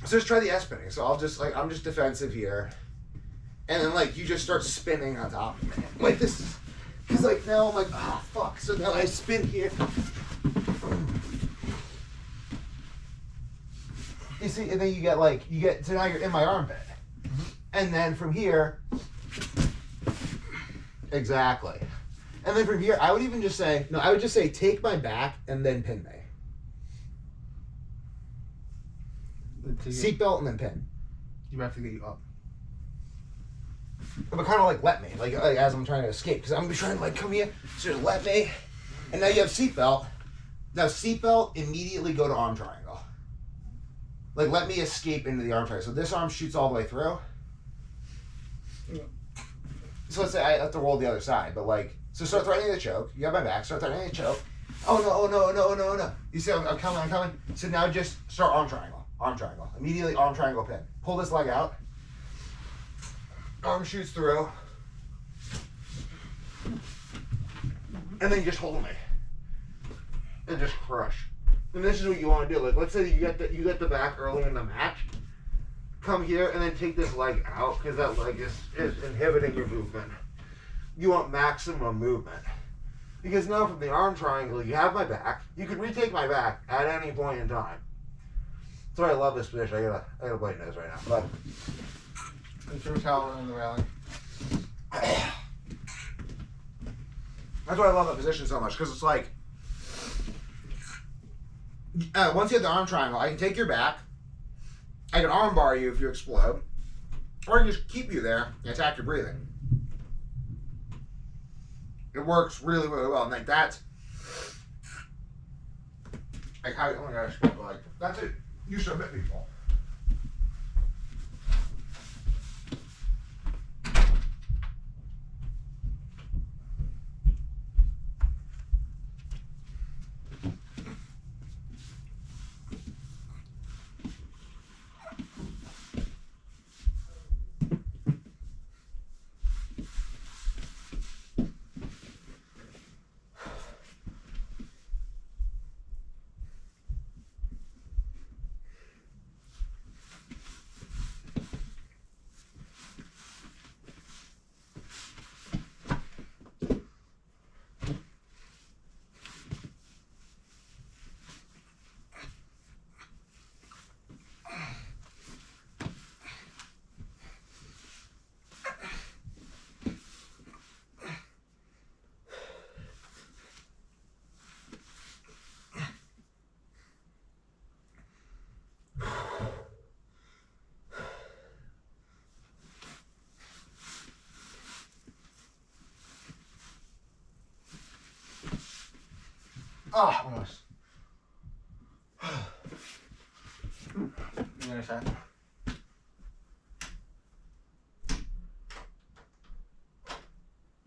So just try the S pinning. So I'm just defensive here. And then, like, you just start spinning on top of me. Like, this is, because, like, now I'm like, ah, oh, fuck. So now I spin here. You see, and then you get, so now you're in my armpit. Mm-hmm. And then from here, exactly. And then from here, I would even just say, no, I would just say, take my back and then pin me. Seatbelt and then pin. You have to get you up. But kind of like let me, like as I'm trying to escape, because I'm gonna be trying to like come here, so just let me, and now you have seatbelt. Now seatbelt, immediately go to arm triangle. Like let me escape into the arm triangle. So this arm shoots all the way through. Yeah. So let's say I have to roll the other side, but like, so start threatening the choke. You got my back. Start threatening the choke. Oh no! Oh no! No! No! No! You see, I'm coming. I'm coming. So now just start arm triangle. Arm triangle. Immediately arm triangle pin. Pull this leg out. Arm shoots through, and then you just hold me, and just crush. And this is what you want to do. Like, let's say you get the back early in the match. Come here and then take this leg out because that leg is inhibiting your movement. You want maximum movement because now from the arm triangle you have my back. You can retake my back at any point in time. That's why I love this position. I got a bloody nose right now, but. And throw a towel in the railing. That's why I love that position so much, because it's like, once you have the arm triangle, I can take your back, I can arm bar you if you explode, or I can just keep you there and attack your breathing. It works really, really well, and like that's, like how, oh my gosh, like, that's it, you submit people. Ah, almost. The other side.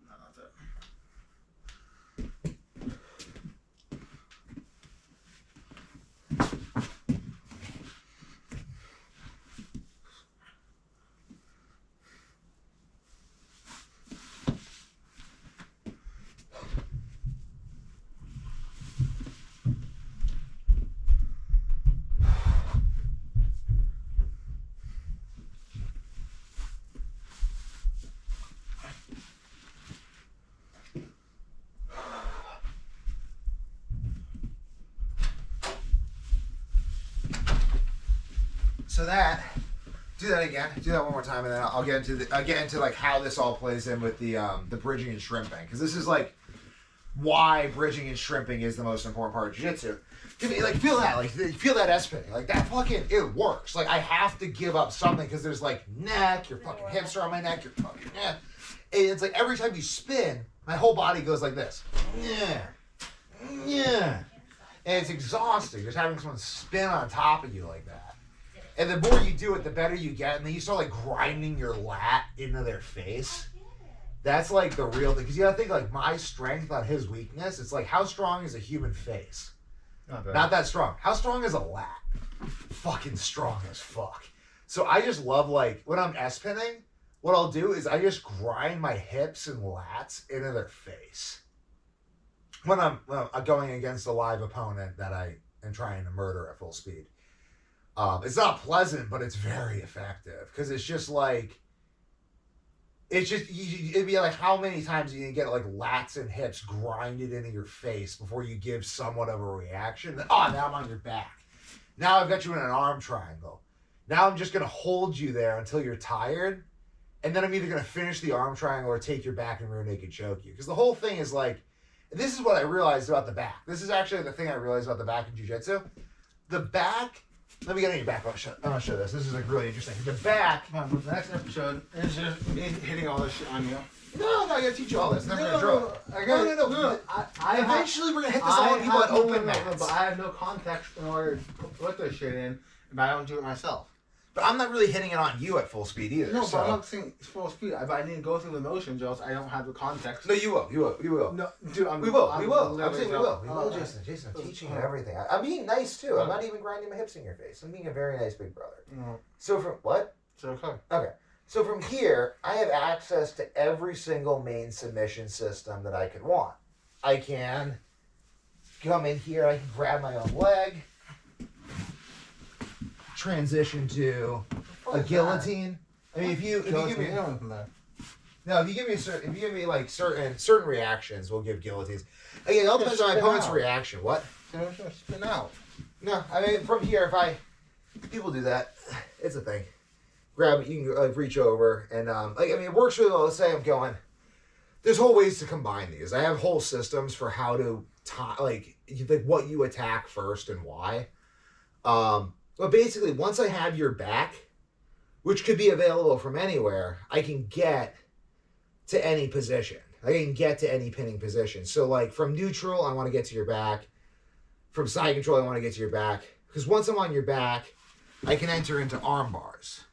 No, that's it. So that, do that again. Do that one more time, and then I'll get into like how this all plays in with the bridging and shrimping, because this is like why bridging and shrimping is the most important part of jiu-jitsu. Like feel that, like feel that S-pinning, like that fucking, it works. Like I have to give up something because there's like neck, your fucking hips are on my neck, your fucking and it's like every time you spin, my whole body goes like this. Yeah. And it's exhausting just having someone spin on top of you like that. And the more you do it, the better you get. And then you start like grinding your lat into their face. That's like the real thing. Because you gotta think like my strength on his weakness. It's like how strong is a human face? Not that strong. How strong is a lat? Fucking strong as fuck. So I just love like when I'm S-pinning, what I'll do is I just grind my hips and lats into their face. When I'm going against a live opponent that I am trying to murder at full speed. It's not pleasant, but it's very effective. Because it's just like, it'd be like how many times you can get like lats and hips grinded into your face before you give somewhat of a reaction. Oh, now I'm on your back. Now I've got you in an arm triangle. Now I'm just going to hold you there until you're tired. And then I'm either going to finish the arm triangle or take your back and rear naked choke you. Because the whole thing is like, this is what I realized about the back. This is actually the thing I realized about the back in jiu-jitsu. The back, let me get on your back. I'm going to show this. This is like really interesting. The back. Come on, the next episode is just me hitting all this shit on you. No, I got to teach you all this. Never going to drill. No. Eventually we're going to hit this all on people at open mats. But I have no context in order to put this shit in, but I don't do it myself. But I'm not really hitting it on you at full speed either. No, so. but I'm not saying it's full speed. I need to go through the motions, else I don't have the context. No, you will. You will. No, dude, We will. I'm saying we will. We Oh, will, Jason. Jason, I'm teaching you everything. I'm being nice too. I'm not even grinding my hips in your face. I'm being a very nice big brother. No. So from what? It's okay. Okay. So from here, I have access to every single main submission system that I could want. I can come in here. I can grab my own leg. Transition to a guillotine. I mean, if you give me certain reactions, we'll give guillotines. Again, it all depends on my opponent's reaction. What? Spin out. No, I mean from here, people do that. It's a thing. Grab it. You can like reach over and it works really well. Let's say I'm going. There's whole ways to combine these. I have whole systems for how to like what you attack first and why. But basically, once I have your back, which could be available from anywhere, I can get to any position. I can get to any pinning position. So, like, from neutral, I want to get to your back. From side control, I want to get to your back. Because once I'm on your back, I can enter into arm bars.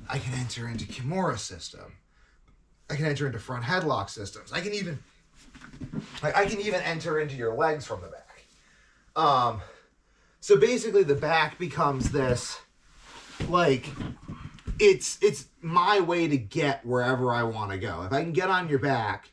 I can enter into Kimura system. I can enter into front headlock systems. I can even enter into your legs from the back. So basically the back becomes this, like, it's my way to get wherever I want to go. If I can get on your back,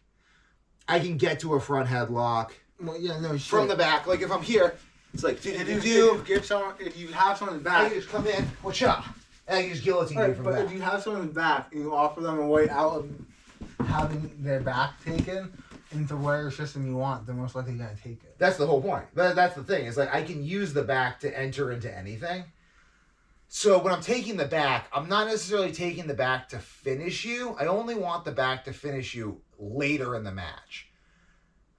I can get to a front headlock. Well, yeah, no shit. From the back. Like, if I'm here, it's like, if you have someone in the back, I can just come in, what's up? And I can just guillotine you from the back. If you have someone in the back and you offer them a way out of having their back taken into whatever system you want, they're most likely going to take it. That's the whole point. That's the thing. Is like I can use the back to enter into anything. So when I'm taking the back, I'm not necessarily taking the back to finish you. I only want the back to finish you later in the match.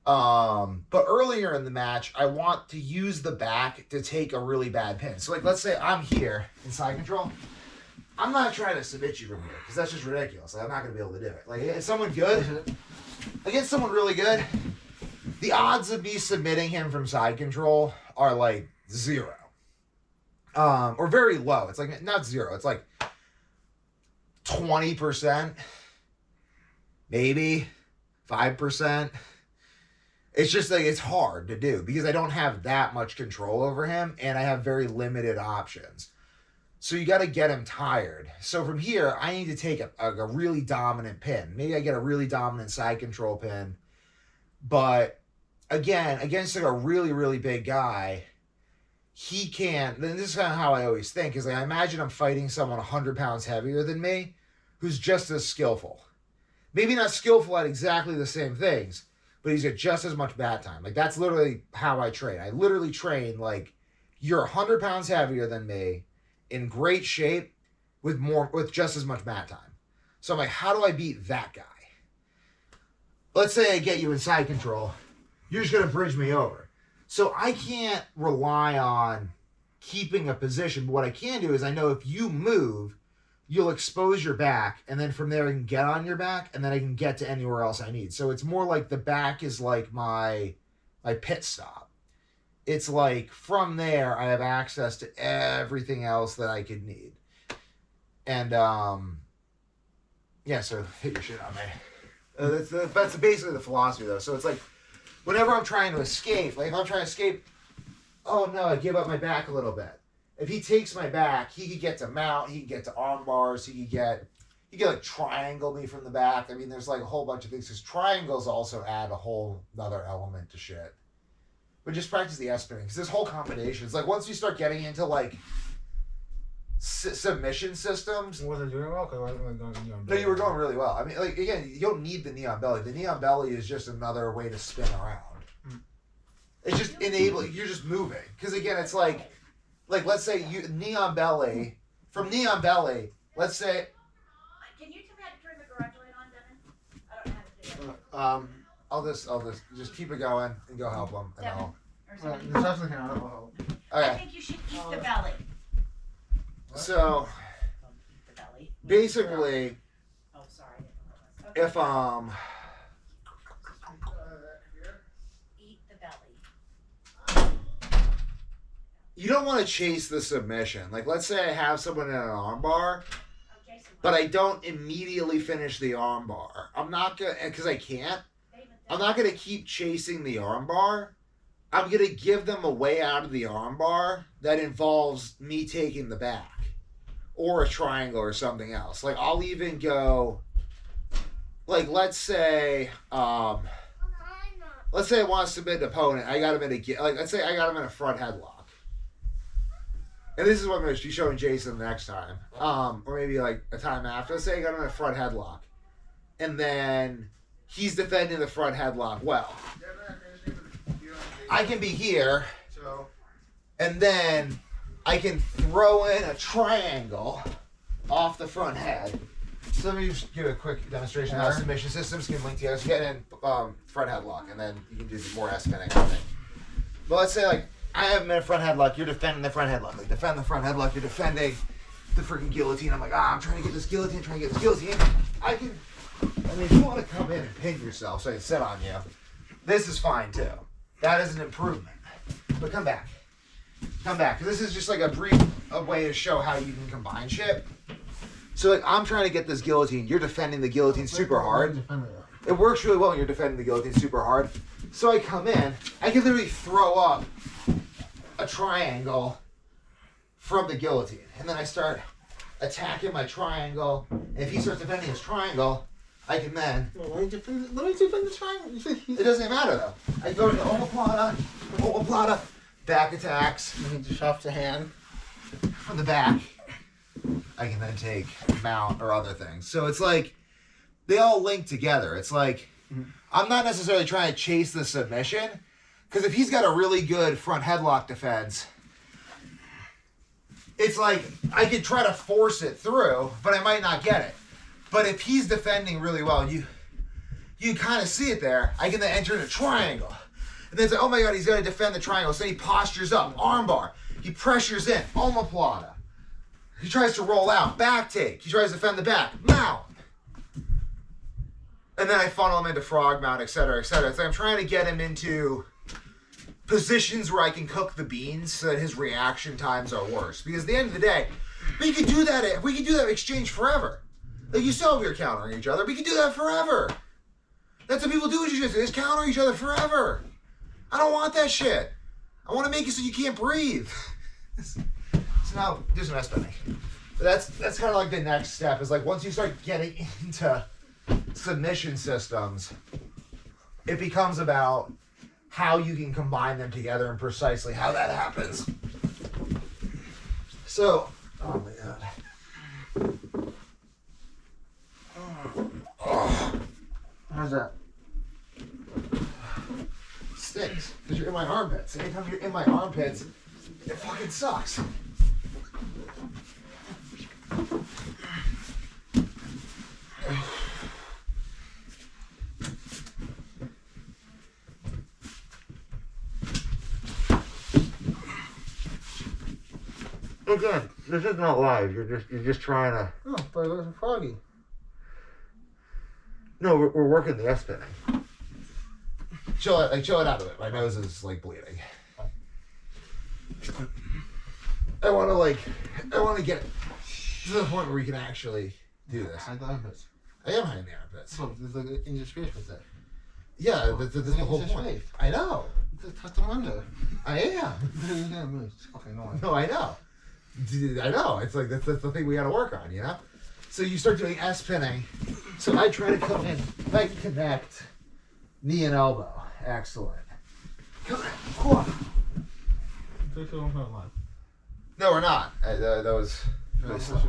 But earlier in the match, I want to use the back to take a really bad pin. So like, let's say I'm here in side control. I'm not trying to submit you from here because that's just ridiculous. Like, I'm not going to be able to do it. Like, is someone good? Against someone really good, the odds of me submitting him from side control are like 0. Or very low. It's like, not 0. It's like 20%. Maybe 5%. It's just like, it's hard to do because I don't have that much control over him and I have very limited options. So you got to get him tired. So from here, I need to take a really dominant pin. Maybe I get a really dominant side control pin. But again, against like a really, really big guy, he can't. Then this is kind of how I always think. Is like I imagine I'm fighting someone 100 pounds heavier than me who's just as skillful. Maybe not skillful at exactly the same things, but he's got just as much bat time. Like that's literally how I train. I literally train like you're 100 pounds heavier than me. in great shape with just as much mat time. So I'm like, how do I beat that guy? Let's say I get you in side control. You're just going to bridge me over. So I can't rely on keeping a position. But what I can do is I know if you move, you'll expose your back. And then from there I can get on your back. And then I can get to anywhere else I need. So it's more like the back is like my pit stop. It's like from there I have access to everything else that I could need. And yeah, so hit your shit on me. That's basically the philosophy though. So it's like whenever I'm trying to escape, like if I'm trying to escape, oh no, I give up my back a little bit. If he takes my back, he could get to mount, he could get to arm bars, he could like triangle me from the back. I mean, there's like a whole bunch of things. Because triangles also add a whole other element to shit. But just practice the S-spinning. Because this whole combination, it's like once you start getting into like submission systems. Was I doing well? Because I wasn't really going neon belly. No, you were going really well. I mean, like again, you don't need the neon belly. The neon belly is just another way to spin around. It's just enabling. You're just moving. Because again, it's like let's say you neon belly. From neon belly, let's say. Can you tell me how to turn the garage light on, Devin? I don't know how to do that. I'll just keep it going and go help them. And Devin, I'll. or something. There's actually kind of help. I Okay. think you should eat the belly. So The belly. basically, Oh, sorry. I didn't realize. Okay. if Eat the belly. you don't want to chase the submission. Like let's say I have someone in an armbar. Oh, Jason. But I don't immediately finish the armbar. I'm not gonna, because I can't. I'm not gonna keep chasing the armbar. I'm gonna give them a way out of the armbar that involves me taking the back, or a triangle or something else. Like I'll even go. Like let's say I want to submit an opponent. I got him in let's say I got him in a front headlock. And this is what I'm going to be showing Jason the next time. Or maybe like a time after. Let's say I got him in a front headlock. And then he's defending the front headlock well. I can be here. And then I can throw in a triangle off the front head. So let me just give a quick demonstration of how submission systems can link together. So get in front headlock. And then you can do more S-spinning. But let's say like, I have him in a front headlock, you're defending the front headlock. Like, defend the front headlock, you're defending the freaking guillotine. I'm like, I'm trying to get this guillotine, I mean, if you want to come in and pin yourself so I can sit on you, this is fine too. That is an improvement. But come back. Because this is just like a way to show how you can combine shit. So like, I'm trying to get this guillotine, you're defending the guillotine super hard. It works really well when you're defending the guillotine super hard. So I come in, I can literally throw up a triangle from the guillotine. And then I start attacking my triangle. And if he starts defending his triangle, I can then... Let me defend the triangle. It doesn't matter though. I go to the omoplata, back attacks. You need to shove the hand. From the back, I can then take mount or other things. So it's like, they all link together. It's like, I'm not necessarily trying to chase the submission, because if he's got a really good front headlock defense, it's like, I could try to force it through, but I might not get it. But if he's defending really well, you kind of see it there, I can then enter in a triangle. And then it's like, oh my god, he's going to defend the triangle. So he postures up, armbar. He pressures in, omoplata. He tries to roll out, back take. He tries to defend the back, mount. And then I funnel him into frog mount, etc., etc. It's like I'm trying to get him into positions where I can cook the beans so that his reaction times are worse. Because at the end of the day, we could do that. We could do that exchange forever. Like you saw we were countering each other. We could do that forever. That's what people do with Jiu-Jitsu. They just counter each other forever. I don't want that shit. I want to make it so you can't breathe. So now do some S-spinning. But that's kind of like the next step. Is like once you start getting into submission systems, it becomes about how you can combine them together and precisely how that happens. So, oh my god. Oh. How's that? It stinks, because you're in my armpits. Anytime you're in my armpits, it fucking sucks. again, this is not live. You're just trying to. Oh, but it was froggy. No, we're working the S pinning. Chill it out of it. My nose is like bleeding. I want to get to the point where we can actually do this. Hide the armpits. I am hiding the armpits. So there's like an inch of space with that. Yeah, that's the whole point. I know. Tuck them under. I am. You're gonna move. Okay, no one. No, I know. I know. It's like that's the thing we got to work on, you know. So you start doing S pinning. So I try to come in. If I can connect knee and elbow. Excellent. Come on. No, we're not. That was really slow.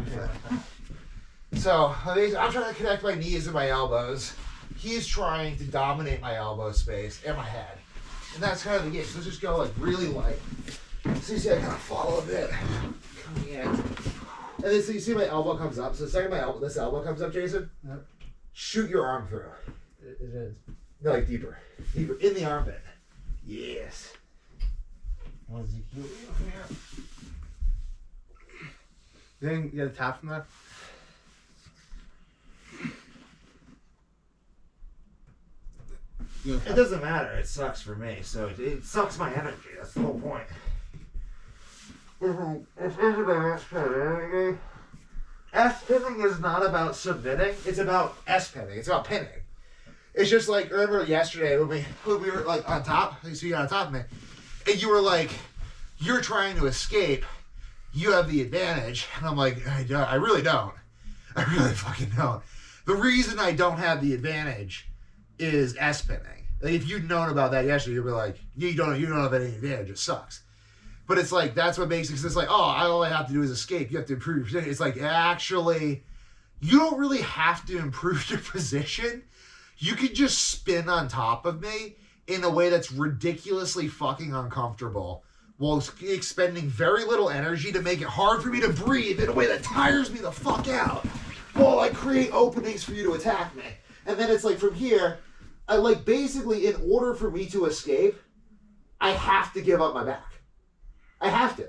So I'm trying to connect my knees and my elbows. He's trying to dominate my elbow space and my head. And that's kind of the game. So let's just go like really light. So you see I kind of fall a bit. Coming in. And then so you see my elbow comes up. So the second this elbow comes up, Jason, Yep. shoot your arm through. It is. No, like deeper. Deeper. In the armpit. Yes. What is he cute from here? You didn't get a tap from there? It doesn't matter. It sucks for me. So it sucks my energy. That's the whole point. S pinning is not about submitting. It's about S pinning. It's about pinning. It's just like, remember yesterday when we were like on top, so you got on top of me, and you were like, you're trying to escape, you have the advantage. And I'm like, I really don't. I really fucking don't. The reason I don't have the advantage is S pinning. Like, if you'd known about that yesterday, you'd be like, you don't have any advantage, it sucks. But it's like, that's what makes it, 'cause it's like, all I have to do is escape. You have to improve your position. It's like, actually, you don't really have to improve your position. You could just spin on top of me in a way that's ridiculously fucking uncomfortable while expending very little energy to make it hard for me to breathe in a way that tires me the fuck out while I create openings for you to attack me. And then it's like from here, I like basically in order for me to escape, I have to give up my back. I have to.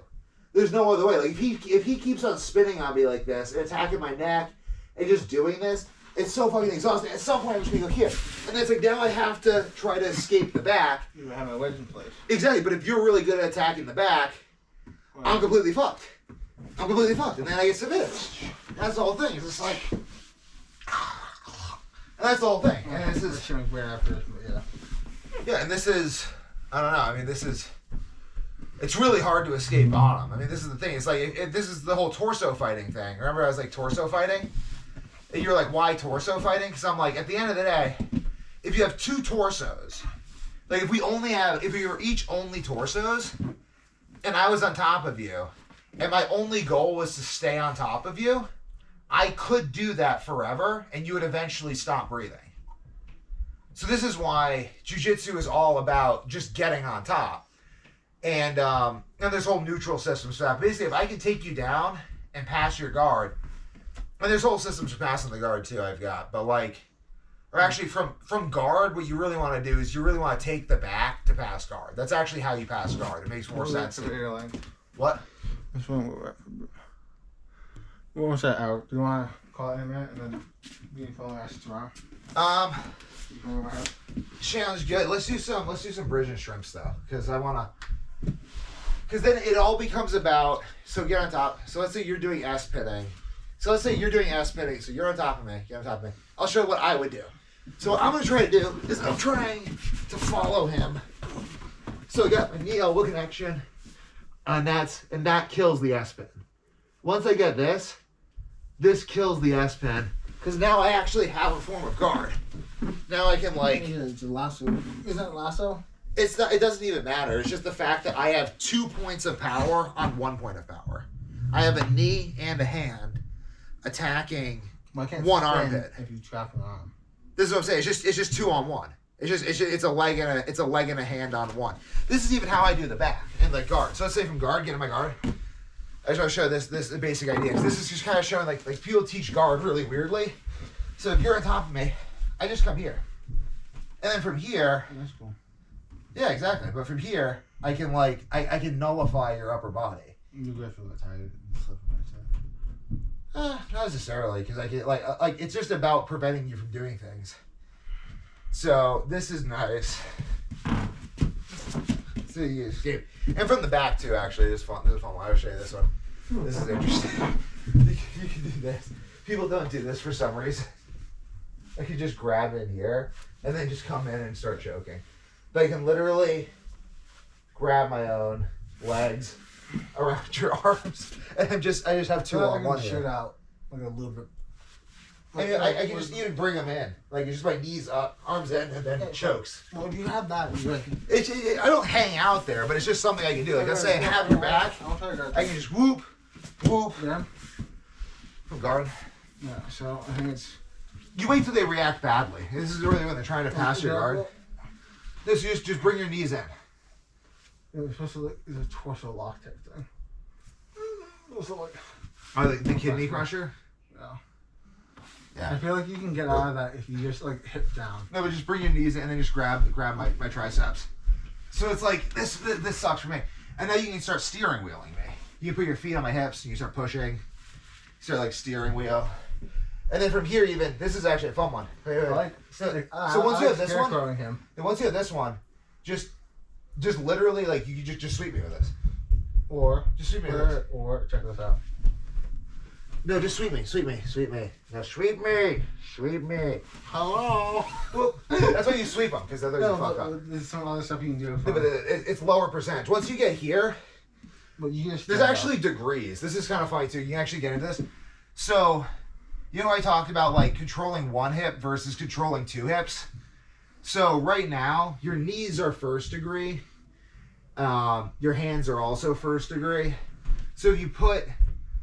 There's no other way. Like if he keeps on spinning on me like this and attacking my neck and just doing this, it's so fucking exhausting. At some point I'm just gonna go here. And then it's like now I have to try to escape the back. You have my wedge in place. Exactly, but if you're really good at attacking the back, I'm completely fucked. I'm completely fucked. And then I get submitted. That's the whole thing. It's just like that's the whole thing. And this is yeah, and this is I don't know. I mean, it's really hard to escape bottom. I mean, this is the thing. It's like this is the whole torso fighting thing. Remember, I was like torso fighting. And you're like, why torso fighting? Because I'm like, at the end of the day, if you have two torsos, like if we were each only torsos, and I was on top of you, and my only goal was to stay on top of you, I could do that forever, and you would eventually stop breathing. So this is why Jiu-Jitsu is all about just getting on top. And there's whole neutral system stuff. Basically, if I can take you down and pass your guard, and there's whole systems for passing the guard too I've got, but like, or actually from guard, what you really want to do is you really want to take the back to pass guard. That's actually how you pass guard. It makes more sense. What? Which one? What was that out? Do you want to call it in a minute and then we can call the rest tomorrow? Sounds good. Let's do some bridge and shrimps though, because then it all becomes about, so get on top. So let's say you're doing S pinning. So let's say you're doing S pinning, so you're on top of me, get on top of me. I'll show you what I would do. So what I'm going to try to do is I'm trying to follow him. So I got my knee elbow connection, and that kills the S pin. Once I get this kills the S pin, because now I actually have a form of guard. Now I can like... It's a lasso. Is that lasso? It's not, it doesn't even matter. It's just the fact that I have 2 points of power on 1 point of power. I have a knee and a hand attacking one armpit. If you trap an arm. This is what I'm saying. It's just 2 on 1. It's a leg and a hand on 1. This is even how I do the back and the guard. So let's say from guard, get in my guard. I just want to show this basic idea. This is just kind of showing like people teach guard really weirdly. So if you're on top of me, I just come here, and then from here. That's cool. Yeah, exactly. But from here, I can I can nullify your upper body. You go feel that tired. Not necessarily, because I get like it's just about preventing you from doing things. So this is nice. So you escape, and from the back too. Actually, this is fun. This is fun. I'll show you this one. This is interesting. You can do this. People don't do this for some reason. I could just grab in here and then just come in and start choking. But I can literally grab my own legs around your arms, and I just have two on one shoot here. out like a little bit. I can just even bring them in, like it's just my knees up, arms in, and then chokes. Well, if you have that, you I don't hang out there, but it's just something I can do. Like let's say I have your back, I can just whoop, whoop, Yeah. from guard. Yeah. So I think it's. You wait till they react badly. This is really when they're trying to pass your guard. This just bring your knees in. It's supposed to look. It's a torso lock type thing. Oh, the kidney crusher? Yeah. Yeah. I feel like you can get out of that if you just like hip down. No, but just bring your knees in and then just grab my triceps. So it's like this sucks for me. And now you can start steering wheeling me. You can put your feet on my hips and you start pushing. You start like steering wheel. And then from here even, this is actually a fun one. Wait. So once you have this one, then once you have this one, just literally like you can just sweep me with this. Or Just sweep me with this. or check this out. No, just sweep me. Now sweep me. Hello. Well, that's why you sweep them, because otherwise you fuck up. There's some other stuff you can do. No, but it's lower percentage. Once you get here, But you just there's actually degrees. This is kind of funny too. You can actually get into this. So, you know, I talked about like controlling one hip versus controlling two hips. So right now, your knees are first degree. Your hands are also first degree. So if you put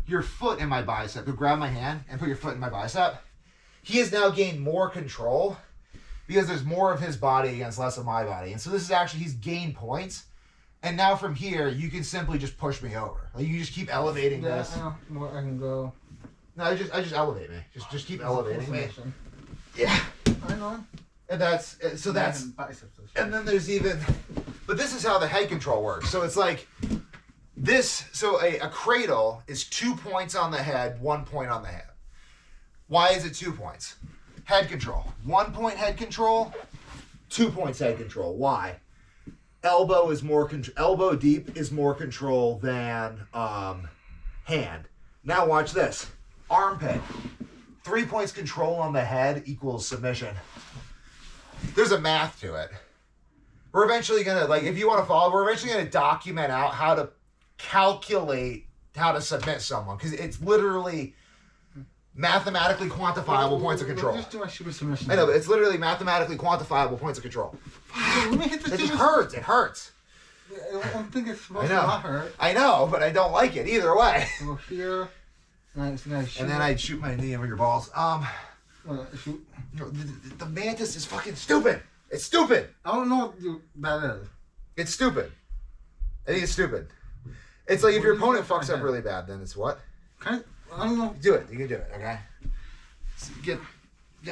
your foot in my bicep, you grab my hand and put your foot in my bicep, he has now gained more control because there's more of his body against less of my body. And so this is actually, he's gained points. And now from here, you can simply just push me over. Like you just keep elevating this. I know. More I can go. No, I just elevate me. Just keep elevating me. Yeah. I know. And that's, so that's, biceps. and then there's even, but this is how the head control works. So it's like this, so a cradle is 2 points on the head, 1 point on the head. Why is it 2 points? Head control. 1 point head control, 2 points head control. Why? Elbow is more, elbow deep is more control than hand. Now watch this. Armpit. 3 points control on the head equals submission. There's a math to it. We're eventually going to, like, if you want to follow, we're eventually going to document out how to calculate how to submit someone. Because it's literally mathematically quantifiable points of control. Just do my super submission. I know, but it's literally mathematically quantifiable points of control. Let me hit the It just hurts. It hurts. I don't think it's supposed I to know. not hurt. I know, but I don't like it either way. Go here. And then I'd shoot my knee over your balls. Shoot. The mantis is fucking stupid. It's stupid. I don't know what that is. It's stupid. I think it's stupid. It's like if your opponent fucks up really bad, then it's what? I don't know. Do it. You can do it, okay? So get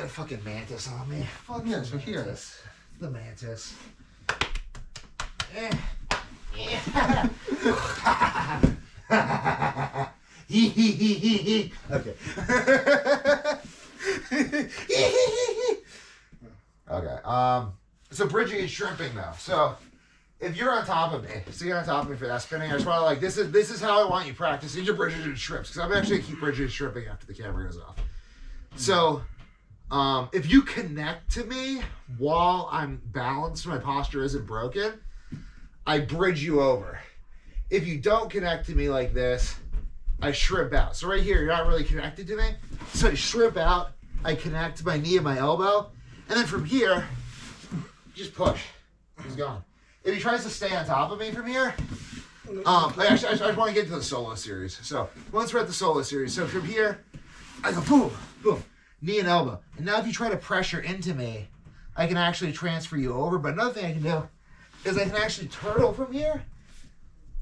a fucking mantis on me. Fuck yeah, so here. Mantis. The mantis. Okay. Okay. So bridging and shrimping though. So if you're on top of me, so you're on top of me for that spinning, I just want to like this is how I want you practicing your bridges and shrimps because I'm actually gonna keep bridging and shrimping after the camera goes off. So if you connect to me while I'm balanced, my posture isn't broken, I bridge you over. If you don't connect to me like this, I shrimp out. So right here, you're not really connected to me. So I shrimp out, I connect my knee and my elbow, and then from here, just push. He's gone. If he tries to stay on top of me from here, I just want to get to the solo series. So once we're at the solo series, so from here, I go boom, boom, knee and elbow. And now if you try to pressure into me, I can actually transfer you over. But another thing I can do is I can actually turtle from here.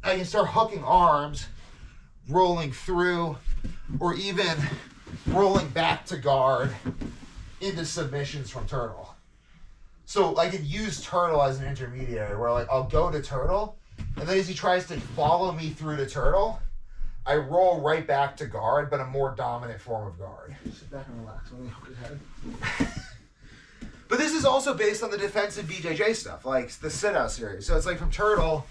I can start hooking arms, rolling through, or even rolling back to guard into submissions from turtle. So I can use turtle as an intermediary where like I'll go to turtle, and then as he tries to follow me through to turtle, I roll right back to guard, but a more dominant form of guard. Sit back and relax. Let me hook his head. But this is also based on the defensive BJJ stuff, like the sit-out series. So it's like from turtle,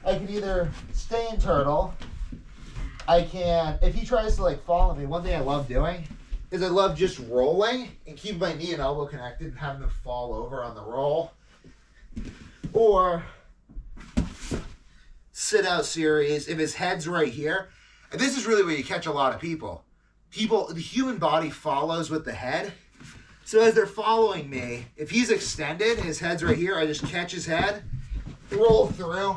I can either stay in turtle. I can, if he tries to like follow me, one thing I love doing is I love just rolling and keeping my knee and elbow connected and having them fall over on the roll. Or sit-out series, if his head's right here. And this is really where you catch a lot of people. The human body follows with the head. So as they're following me, if he's extended and his head's right here, I just catch his head, roll through,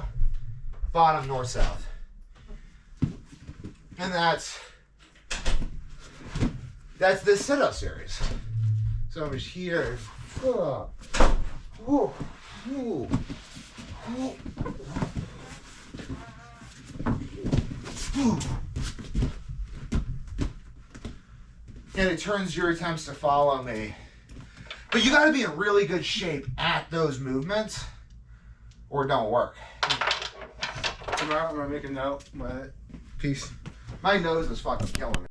bottom, north, south. And that's the sit-up series. So I'm just here. And it turns your attempts to follow me. But you got to be in really good shape at those movements or it don't work. I'm gonna make a note. Peace. My nose is fucking killing me.